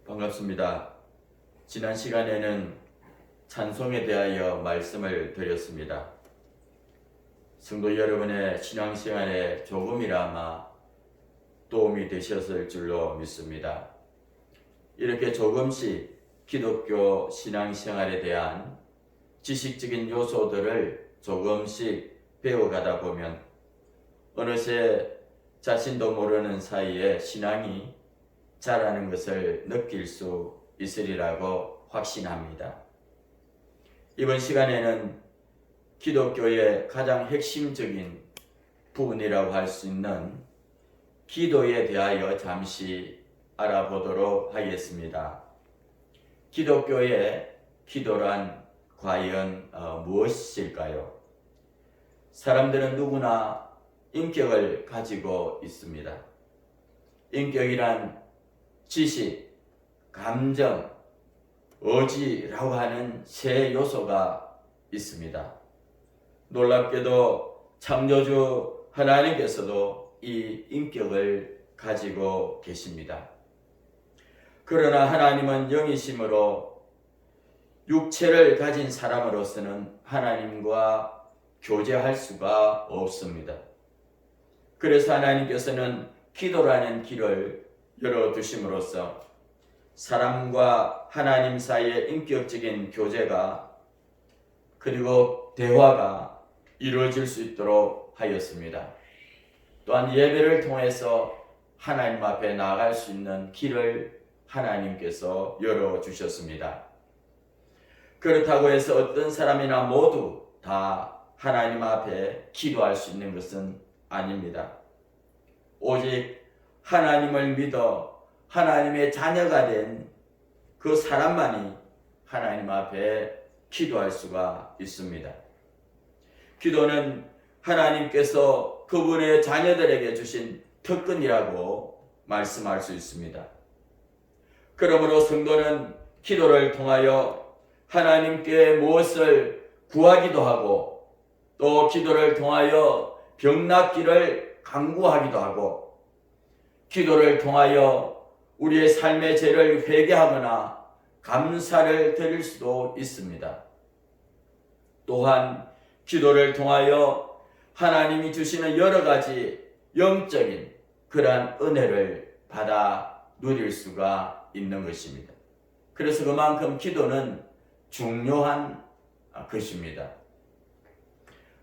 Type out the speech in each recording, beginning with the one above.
반갑습니다. 지난 시간에는 찬송에 대하여 말씀을 드렸습니다. 성도 여러분의 신앙생활에 조금이나마 도움이 되셨을 줄로 믿습니다. 이렇게 조금씩 기독교 신앙생활에 대한 지식적인 요소들을 조금씩 배워가다 보면 어느새 자신도 모르는 사이에 신앙이 자라는 것을 느낄 수 있으리라고 확신합니다. 이번 시간에는 기독교의 가장 핵심적인 부분이라고 할 수 있는 기도에 대하여 잠시 알아보도록 하겠습니다. 기독교의 기도란 과연 무엇일까요? 사람들은 누구나 인격을 가지고 있습니다. 인격이란 지식, 감정, 의지라고 하는 세 요소가 있습니다. 놀랍게도 창조주 하나님께서도 이 인격을 가지고 계십니다. 그러나 하나님은 영이심으로 육체를 가진 사람으로서는 하나님과 교제할 수가 없습니다. 그래서 하나님께서는 기도라는 길을 열어두심으로써 사람과 하나님 사이의 인격적인 교제가 그리고 대화가 이루어질 수 있도록 하였습니다. 또한 예배를 통해서 하나님 앞에 나아갈 수 있는 길을 하나님께서 열어주셨습니다. 그렇다고 해서 어떤 사람이나 모두 다 하나님 앞에 기도할 수 있는 것은 아닙니다. 오직 하나님을 믿어 하나님의 자녀가 된 그 사람만이 하나님 앞에 기도할 수가 있습니다. 기도는 하나님께서 그분의 자녀들에게 주신 특권이라고 말씀할 수 있습니다. 그러므로 성도는 기도를 통하여 하나님께 무엇을 구하기도 하고 또 기도를 통하여 병낫기를 간구하기도 하고 기도를 통하여 우리의 삶의 죄를 회개하거나 감사를 드릴 수도 있습니다. 또한 기도를 통하여 하나님이 주시는 여러 가지 영적인 그러한 은혜를 받아 누릴 수가 있는 것입니다. 그래서 그만큼 기도는 중요한 것입니다.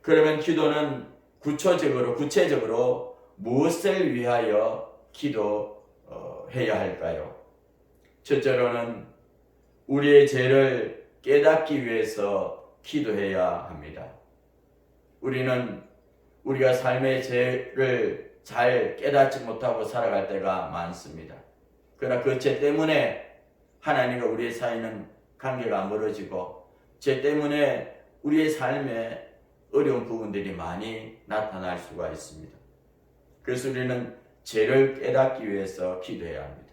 그러면 기도는 구체적으로 무엇을 위하여 기도해야 할까요? 첫째로는 우리의 죄를 깨닫기 위해서 기도해야 합니다. 우리는 우리가 삶의 죄를 잘 깨닫지 못하고 살아갈 때가 많습니다. 그러나 그 죄 때문에 하나님과 우리의 사이는 관계가 멀어지고 죄 때문에 우리의 삶에 어려운 부분들이 많이 나타날 수가 있습니다. 그래서 우리는 죄를 깨닫기 위해서 기도해야 합니다.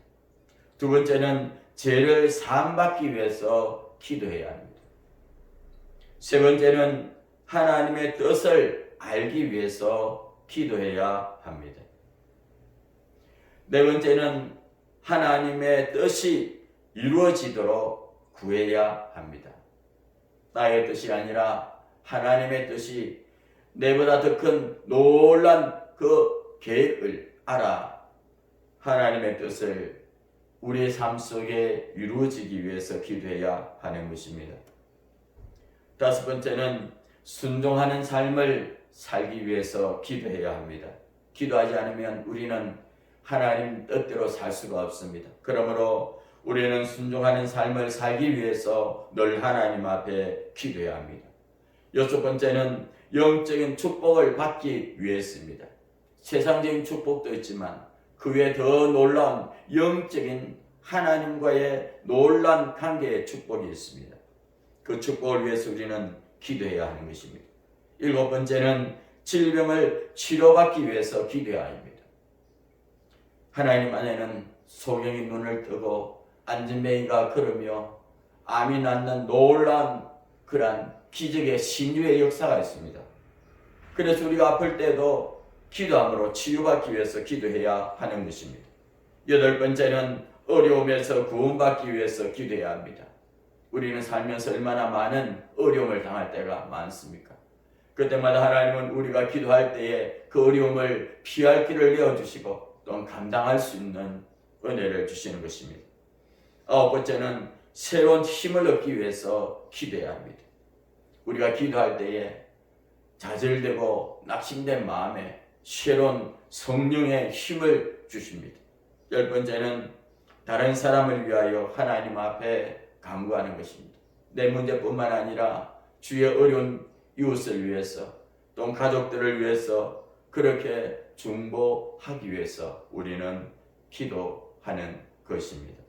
두 번째는 죄를 사함받기 위해서 기도해야 합니다. 세 번째는 하나님의 뜻을 알기 위해서 기도해야 합니다. 네 번째는 하나님의 뜻이 이루어지도록 구해야 합니다. 나의 뜻이 아니라 하나님의 뜻이 내보다 더 큰 놀란 그 계획을 알아 하나님의 뜻을 우리의 삶 속에 이루어지기 위해서 기도해야 하는 것입니다. 다섯 번째는 순종하는 삶을 살기 위해서 기도해야 합니다. 기도하지 않으면 우리는 하나님 뜻대로 살 수가 없습니다. 그러므로 우리는 순종하는 삶을 살기 위해서 늘 하나님 앞에 기도해야 합니다. 여섯 번째는 영적인 축복을 받기 위해서입니다. 세상적인 축복도 있지만 그 외에 더 놀라운 영적인 하나님과의 놀라운 관계의 축복이 있습니다. 그 축복을 위해서 우리는 기도해야 하는 것입니다. 일곱 번째는 질병을 치료받기 위해서 기도해야 합니다. 하나님 안에는 소경이 눈을 뜨고 안진뱅이가 걸으며 암이 낫는 놀라운 그러한 기적의 신유의 역사가 있습니다. 그래서 우리가 아플 때도 기도함으로 치유받기 위해서 기도해야 하는 것입니다. 여덟 번째는 어려움에서 구원받기 위해서 기도해야 합니다. 우리는 살면서 얼마나 많은 어려움을 당할 때가 많습니까? 그때마다 하나님은 우리가 기도할 때에 그 어려움을 피할 길을 내어주시고 또한 감당할 수 있는 은혜를 주시는 것입니다. 아홉 번째는 새로운 힘을 얻기 위해서 기도해야 합니다. 우리가 기도할 때에 좌절되고 낙심된 마음에 새로운 성령의 힘을 주십니다. 열 번째는 다른 사람을 위하여 하나님 앞에 간구하는 것입니다. 내 문제뿐만 아니라 주의 어려운 이웃을 위해서 또 가족들을 위해서 그렇게 중보하기 위해서 우리는 기도하는 것입니다.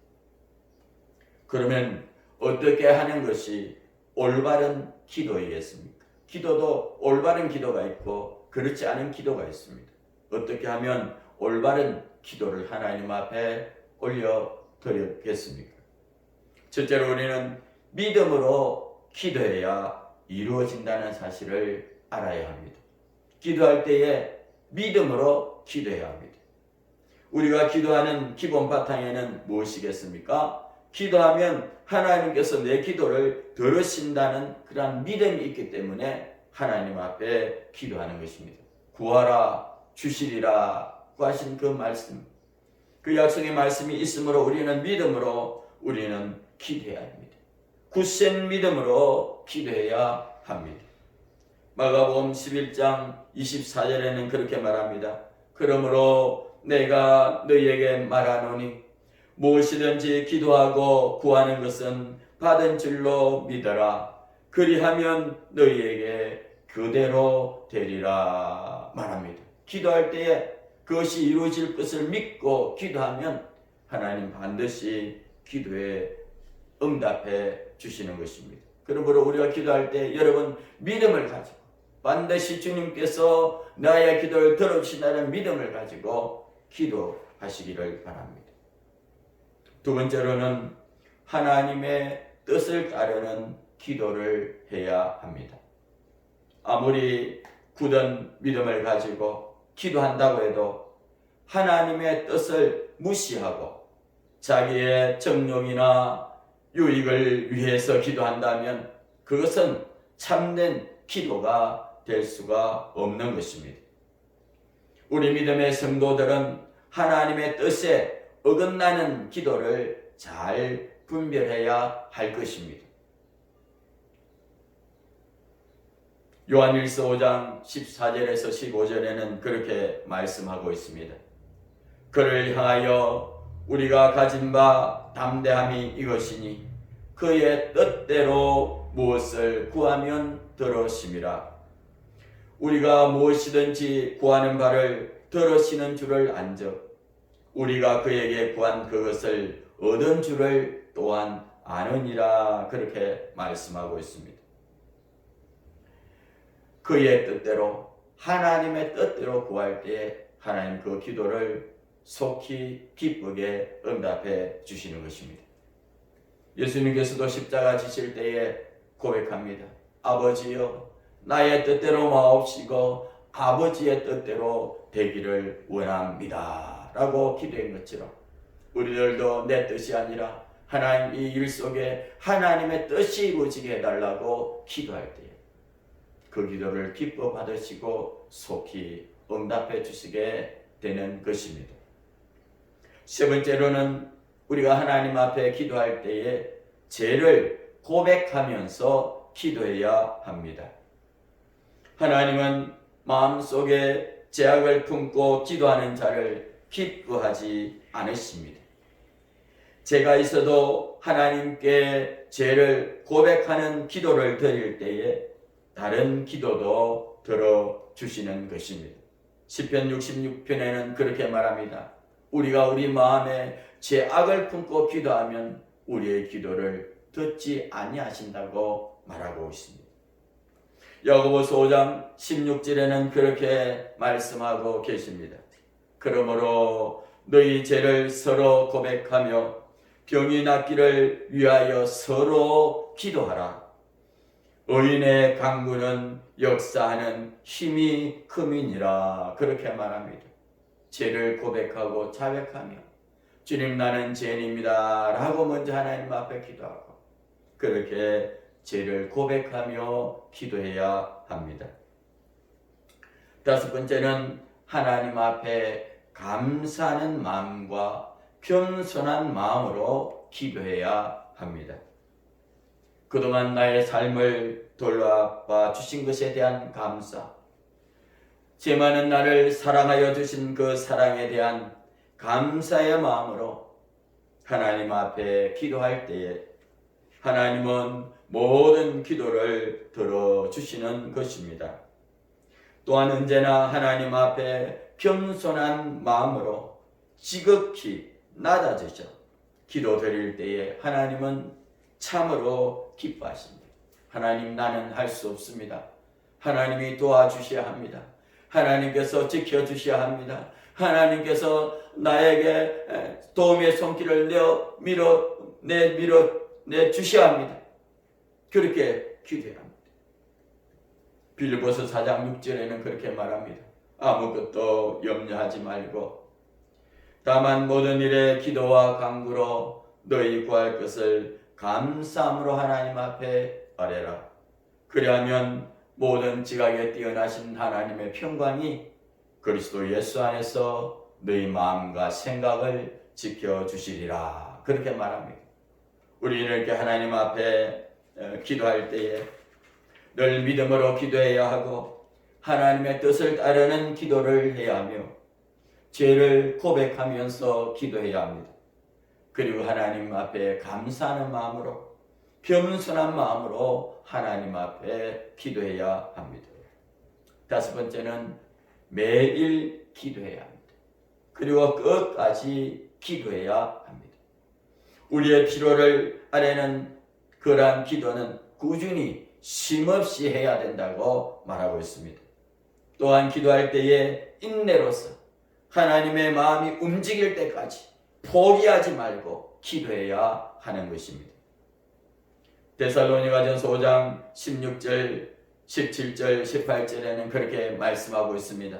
그러면 어떻게 하는 것이 올바른 기도이겠습니까? 기도도 올바른 기도가 있고 그렇지 않은 기도가 있습니다. 어떻게 하면 올바른 기도를 하나님 앞에 올려드리겠습니까? 첫째로 우리는 믿음으로 기도해야 이루어진다는 사실을 알아야 합니다. 기도할 때에 믿음으로 기도해야 합니다. 우리가 기도하는 기본 바탕에는 무엇이겠습니까? 기도하면 하나님께서 내 기도를 들으신다는 그런 믿음이 있기 때문에 하나님 앞에 기도하는 것입니다. 구하라 주시리라 하신 그 말씀, 그 약속의 말씀이 있으므로 우리는 믿음으로 우리는 기도해야 합니다. 굳센 믿음으로 기도해야 합니다. 마가복음 11장 24절에는 그렇게 말합니다. 그러므로 내가 너희에게 말하노니 무엇이든지 기도하고 구하는 것은 받은 줄로 믿어라. 그리하면 너희에게 그대로 되리라 말합니다. 기도할 때에 그것이 이루어질 것을 믿고 기도하면 하나님 반드시 기도에 응답해 주시는 것입니다. 그러므로 우리가 기도할 때 여러분 믿음을 가지고 반드시 주님께서 나의 기도를 들어주신다는 믿음을 가지고 기도하시기를 바랍니다. 두 번째로는 하나님의 뜻을 따르는 기도를 해야 합니다. 아무리 굳은 믿음을 가지고 기도한다고 해도 하나님의 뜻을 무시하고 자기의 정욕이나 유익을 위해서 기도한다면 그것은 참된 기도가 될 수가 없는 것입니다. 우리 믿음의 성도들은 하나님의 뜻에 어긋나는 기도를 잘 분별해야 할 것입니다. 요한일서 5장 14절에서 15절에는 그렇게 말씀하고 있습니다. 그를 향하여 우리가 가진 바 담대함이 이것이니 그의 뜻대로 무엇을 구하면 들으심이라. 우리가 무엇이든지 구하는 바를 들으시는 줄을 안즉 우리가 그에게 구한 그것을 얻은 줄을 또한 아느니라. 그렇게 말씀하고 있습니다. 그의 뜻대로 하나님의 뜻대로 구할 때 하나님 그 기도를 속히 기쁘게 응답해 주시는 것입니다. 예수님께서도 십자가 지실 때에 고백합니다. 아버지여 나의 뜻대로 마옵시고 아버지의 뜻대로 되기를 원합니다 라고 기도한 것처럼 우리들도 내 뜻이 아니라 하나님 이 일 속에 하나님의 뜻이 이루어지게 해달라고 기도할 때에 그 기도를 기뻐 받으시고 속히 응답해 주시게 되는 것입니다. 세 번째로는 우리가 하나님 앞에 기도할 때에 죄를 고백하면서 기도해야 합니다. 하나님은 마음속에 죄악을 품고 기도하는 자를 기뻐하지 않으십니다. 죄가 있어도 하나님께 죄를 고백하는 기도를 드릴 때에 다른 기도도 들어주시는 것입니다. 시편 66편에는 그렇게 말합니다. 우리가 우리 마음에 죄악을 품고 기도하면 우리의 기도를 듣지 아니하신다고 말하고 있습니다. 야고보서 5장 16절에는 그렇게 말씀하고 계십니다. 그러므로 너희 죄를 서로 고백하며 병이 낫기를 위하여 서로 기도하라. 의인의 간구는 역사하는 힘이 큼이니라. 그렇게 말합니다. 죄를 고백하고 자백하며 주님 나는 죄인입니다 라고 먼저 하나님 앞에 기도하고 그렇게 죄를 고백하며 기도해야 합니다. 다섯 번째는 하나님 앞에 감사하는 마음과 겸손한 마음으로 기도해야 합니다. 그동안 나의 삶을 돌아봐 주신 것에 대한 감사, 죄 많은 나를 사랑하여 주신 그 사랑에 대한 감사의 마음으로 하나님 앞에 기도할 때에 하나님은 모든 기도를 들어주시는 것입니다. 또한 언제나 하나님 앞에 겸손한 마음으로 지극히 낮아지죠. 기도 드릴 때에 하나님은 참으로 기뻐하십니다. 하나님 나는 할 수 없습니다. 하나님이 도와주셔야 합니다. 하나님께서 지켜주셔야 합니다. 하나님께서 나에게 도움의 손길을 밀어 주셔야 합니다. 그렇게 기도해야 합니다. 빌립보서 4장 6절에는 그렇게 말합니다. 아무것도 염려하지 말고 다만 모든 일에 기도와 간구로 너희 구할 것을 감사함으로 하나님 앞에 아뢰라. 그리하면 모든 지각에 뛰어나신 하나님의 평강이 그리스도 예수 안에서 너희 마음과 생각을 지켜주시리라. 그렇게 말합니다. 우리는 이렇게 하나님 앞에 기도할 때에 늘 믿음으로 기도해야 하고 하나님의 뜻을 따르는 기도를 해야 하며 죄를 고백하면서 기도해야 합니다. 그리고 하나님 앞에 감사하는 마음으로 겸손한 마음으로 하나님 앞에 기도해야 합니다. 다섯 번째는 매일 기도해야 합니다. 그리고 끝까지 기도해야 합니다. 우리의 필요를 아뢰는 그러한 기도는 꾸준히 쉼없이 해야 된다고 말하고 있습니다. 또한 기도할 때에 인내로서 하나님의 마음이 움직일 때까지 포기하지 말고 기도해야 하는 것입니다. 데살로니가전서 5장 16절, 17절, 18절에는 그렇게 말씀하고 있습니다.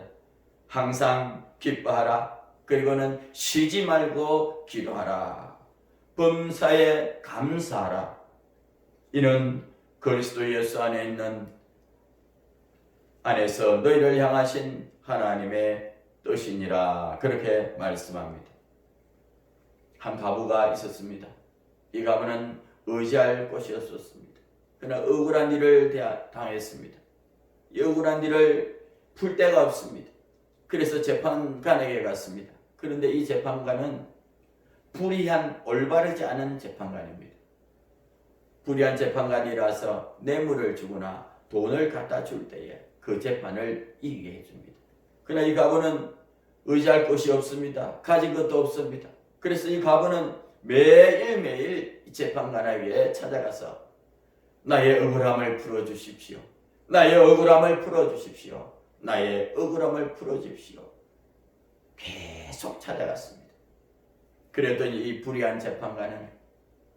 항상 기뻐하라. 그리고는 쉬지 말고 기도하라. 범사에 감사하라. 이는 그리스도 예수 안에 있는 안에서 너희를 향하신 하나님의 뜻이니라. 그렇게 말씀합니다. 한 가부가 있었습니다. 이 가부는 의지할 곳이 없었습니다. 그러나 억울한 일을 당했습니다. 이 억울한 일을 풀 데가 없습니다. 그래서 재판관에게 갔습니다. 그런데 이 재판관은 불의한 올바르지 않은 재판관입니다. 불의한 재판관이라서 뇌물을 주거나 돈을 갖다 줄 때에 그 재판을 이기게 해줍니다. 그러나 이 가부는 의지할 곳이 없습니다. 가진 것도 없습니다. 그래서 이 가부는 매일매일 이 재판관에게 찾아가서 나의 억울함을 풀어주십시오. 나의 억울함을 풀어주십시오. 나의 억울함을 풀어주십시오. 계속 찾아갔습니다. 그랬더니 이 불의한 재판관은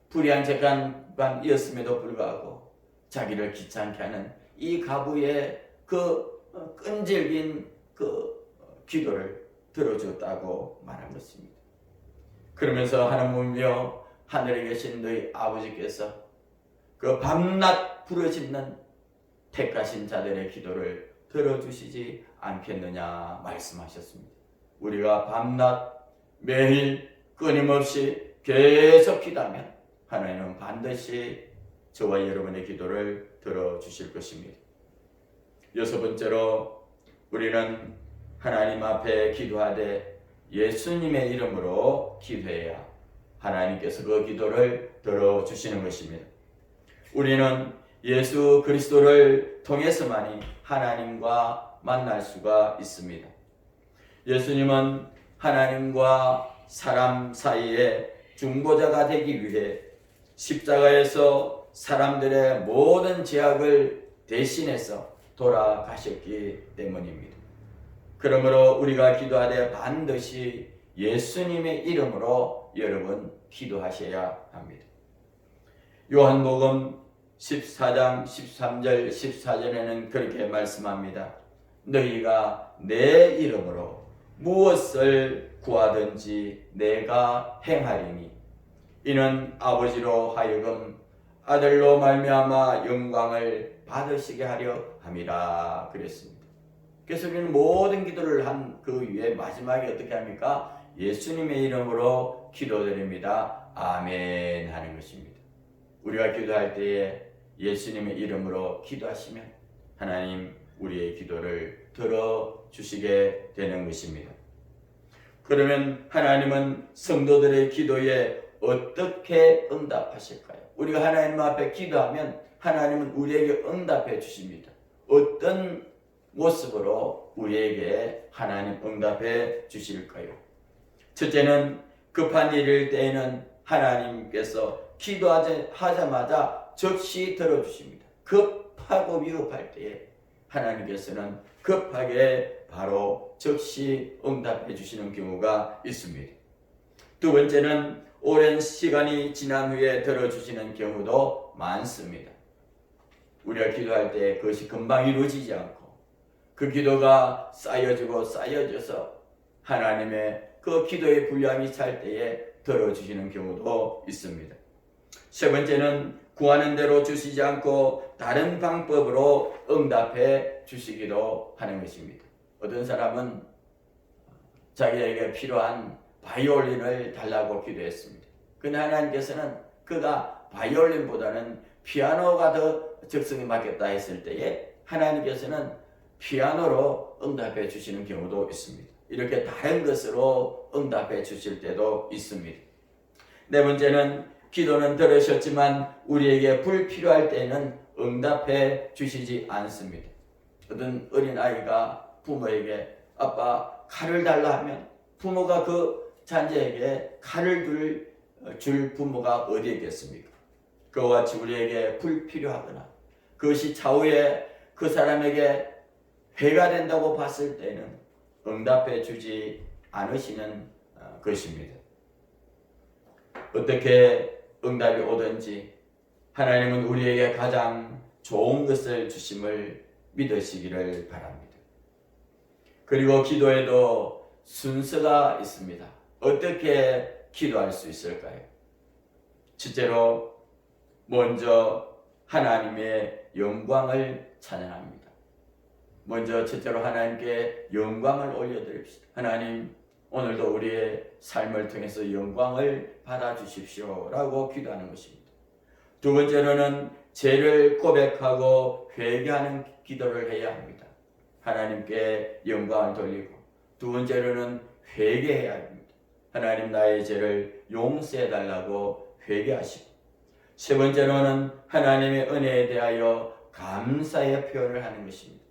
불의한 재판관이었음에도 불구하고 자기를 귀찮게 하는 이 가부의 그 끈질긴 그 기도를 들어줬다고 말한 것입니다. 그러면서 하나님이여 하늘에 계신 너희 아버지께서 그 밤낮 부르짖는 택하신 자들의 기도를 들어주시지 않겠느냐 말씀하셨습니다. 우리가 밤낮 매일 끊임없이 계속 기도하면 하나님은 반드시 저와 여러분의 기도를 들어주실 것입니다. 여섯 번째로 우리는 하나님 앞에 기도하되 예수님의 이름으로 기도해야 하나님께서 그 기도를 들어주시는 것입니다. 우리는 예수 그리스도를 통해서만이 하나님과 만날 수가 있습니다. 예수님은 하나님과 사람 사이에 중보자가 되기 위해 십자가에서 사람들의 모든 죄악을 대신해서 돌아가셨기 때문입니다. 그러므로 우리가 기도하되 반드시 예수님의 이름으로 여러분 기도하셔야 합니다. 요한복음 14장 13절 14절에는 그렇게 말씀합니다. 너희가 내 이름으로 무엇을 구하든지 내가 행하리니 이는 아버지로 하여금 아들로 말미암아 영광을 받으시게 하려 함이라 그랬습니다. 그래서 우리는 모든 기도를 한 그 위에 마지막에 어떻게 합니까? 예수님의 이름으로 기도드립니다. 아멘 하는 것입니다. 우리가 기도할 때에 예수님의 이름으로 기도하시면 하나님 우리의 기도를 들어주시게 되는 것입니다. 그러면 하나님은 성도들의 기도에 어떻게 응답하실까요? 우리가 하나님 앞에 기도하면 하나님은 우리에게 응답해 주십니다. 어떤 모습으로 우리에게 하나님 응답해 주실까요? 첫째는 급한 일일 때에는 하나님께서 기도하자마자 즉시 들어주십니다. 급하고 위급할 때에 하나님께서는 급하게 바로 즉시 응답해 주시는 경우가 있습니다. 두 번째는 오랜 시간이 지난 후에 들어주시는 경우도 많습니다. 우리가 기도할 때 그것이 금방 이루어지지 않고 그 기도가 쌓여지고 쌓여져서 하나님의 그 기도의 분량이 찰 때에 들어주시는 경우도 있습니다. 세 번째는 구하는 대로 주시지 않고 다른 방법으로 응답해 주시기도 하는 것입니다. 어떤 사람은 자기에게 필요한 바이올린을 달라고 기도했습니다. 그런데 하나님께서는 그가 바이올린보다는 피아노가 더 적성에 맞겠다 했을 때에 하나님께서는 피아노로 응답해 주시는 경우도 있습니다. 이렇게 다른 것으로 응답해 주실 때도 있습니다. 네 번째는 기도는 들으셨지만 우리에게 불필요할 때는 응답해 주시지 않습니다. 어떤 어린아이가 부모에게 아빠 칼을 달라 하면 부모가 그 자녀에게 칼을 줄 부모가 어디에 있겠습니까? 그와 같이 우리에게 불필요하거나 그것이 차후에 그 사람에게 해가 된다고 봤을 때는 응답해 주지 않으시는 것입니다. 어떻게 응답이 오든지 하나님은 우리에게 가장 좋은 것을 주심을 믿으시기를 바랍니다. 그리고 기도에도 순서가 있습니다. 어떻게 기도할 수 있을까요? 첫째로 먼저 하나님의 영광을 찬양합니다. 먼저 첫째로 하나님께 영광을 올려드립시다. 하나님 오늘도 우리의 삶을 통해서 영광을 받아주십시오 라고 기도하는 것입니다. 두 번째로는 죄를 고백하고 회개하는 기도를 해야 합니다. 하나님께 영광을 돌리고 두 번째로는 회개해야 합니다. 하나님 나의 죄를 용서해달라고 회개하시고 세 번째로는 하나님의 은혜에 대하여 감사의 표현을 하는 것입니다.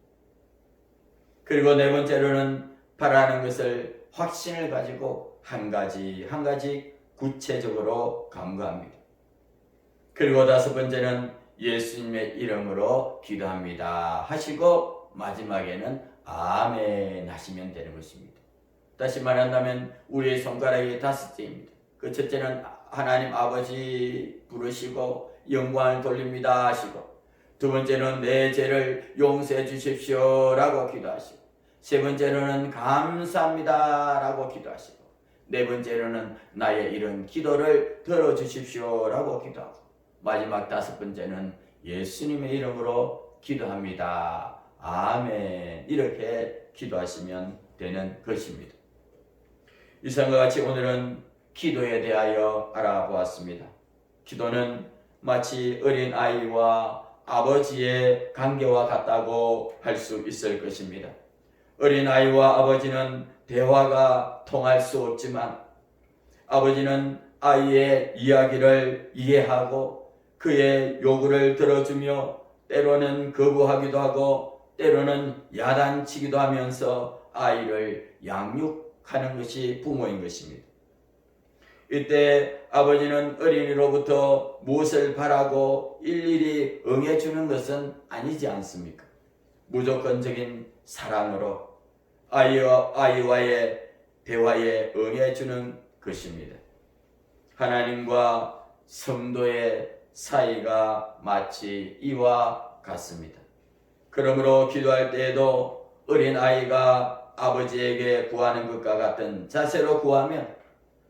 그리고 네 번째로는 바라는 것을 확신을 가지고 한 가지 한 가지 구체적으로 간구합니다. 그리고 다섯 번째는 예수님의 이름으로 기도합니다 하시고 마지막에는 아멘 하시면 되는 것입니다. 다시 말한다면 우리의 손가락이 다섯째입니다. 그 첫째는 하나님 아버지 부르시고 영광을 돌립니다 하시고 두 번째는 내 죄를 용서해 주십시오 라고 기도하시고 세 번째로는 감사합니다 라고 기도하시고 네 번째로는 나의 이런 기도를 들어주십시오 라고 기도하고 마지막 다섯 번째는 예수님의 이름으로 기도합니다. 아멘 이렇게 기도하시면 되는 것입니다. 이상과 같이 오늘은 기도에 대하여 알아보았습니다. 기도는 마치 어린 아이와 아버지의 관계와 같다고 할 수 있을 것입니다. 어린 아이와 아버지는 대화가 통할 수 없지만 아버지는 아이의 이야기를 이해하고 그의 요구를 들어주며 때로는 거부하기도 하고 때로는 야단치기도 하면서 아이를 양육하는 것이 부모인 것입니다. 이때 아버지는 어린이로부터 무엇을 바라고 일일이 응해주는 것은 아니지 않습니까? 무조건적인 사랑으로 아이와의 대화에 응해주는 것입니다. 하나님과 성도의 사이가 마치 이와 같습니다. 그러므로 기도할 때에도 어린 아이가 아버지에게 구하는 것과 같은 자세로 구하면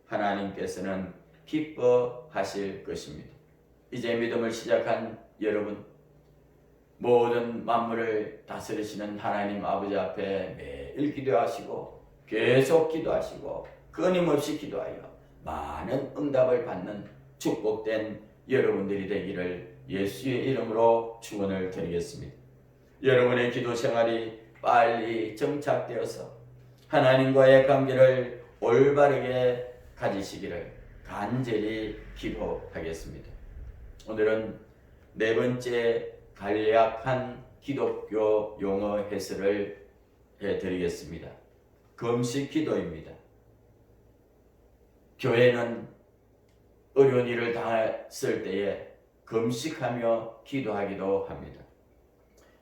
하나님께서는 기뻐하실 것입니다. 이제 믿음을 시작한 여러분, 모든 만물을 다스리시는 하나님 아버지 앞에 매일 기도하시고 계속 기도하시고 끊임없이 기도하여 많은 응답을 받는 축복된 여러분들이 되기를 예수의 이름으로 축원을 드리겠습니다. 여러분의 기도 생활이 빨리 정착되어서 하나님과의 관계를 올바르게 가지시기를 간절히 기도하겠습니다. 오늘은 네 번째 간략한 기독교 용어 해설을 해드리겠습니다. 금식 기도입니다. 교회는 어려운 일을 당했을 때에 금식하며 기도하기도 합니다.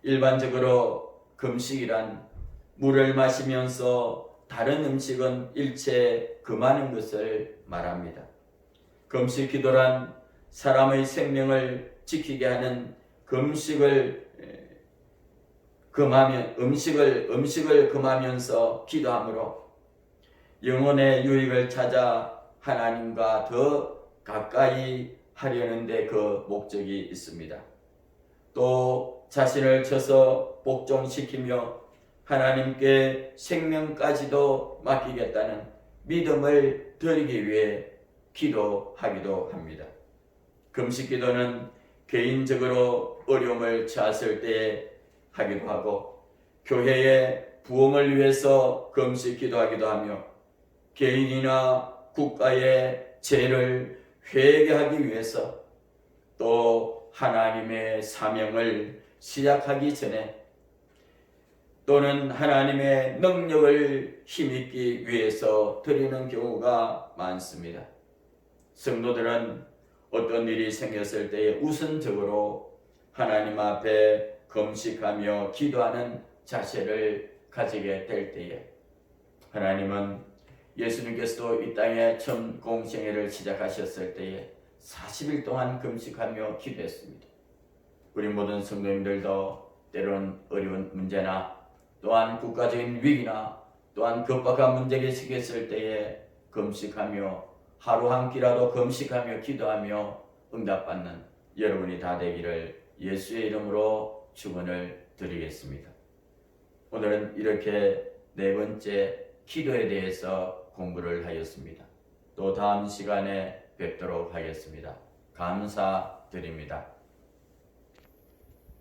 일반적으로 금식이란 물을 마시면서 다른 음식은 일체 금하는 것을 말합니다. 금식 기도란 사람의 생명을 지키게 하는 음식을 금하면서 기도하므로 영혼의 유익을 찾아 하나님과 더 가까이 하려는 데 그 목적이 있습니다. 또 자신을 쳐서 복종시키며 하나님께 생명까지도 맡기겠다는 믿음을 드리기 위해 기도하기도 합니다. 금식 기도는 개인적으로 어려움을 처했을 때에 하기도 하고 교회의 부흥을 위해서 금식 기도하기도 하며 개인이나 국가의 죄를 회개하기 위해서 또 하나님의 사명을 시작하기 전에 또는 하나님의 능력을 힘입기 위해서 드리는 경우가 많습니다. 성도들은 어떤 일이 생겼을 때에 우선적으로 하나님 앞에 금식하며 기도하는 자세를 가지게 될 때에 하나님은 예수님께서도 이 땅에 처음 공생애를 시작하셨을 때에 40일 동안 금식하며 기도했습니다. 우리 모든 성도님들도 때로는 어려운 문제나 또한 국가적인 위기나 또한 급박한 문제가 생겼을 때에 금식하며 하루 한 끼라도 금식하며 기도하며 응답받는 여러분이 다 되기를 예수의 이름으로 축원을 드리겠습니다. 오늘은 이렇게 네 번째 기도에 대해서 공부를 하였습니다. 또 다음 시간에 뵙도록 하겠습니다. 감사드립니다.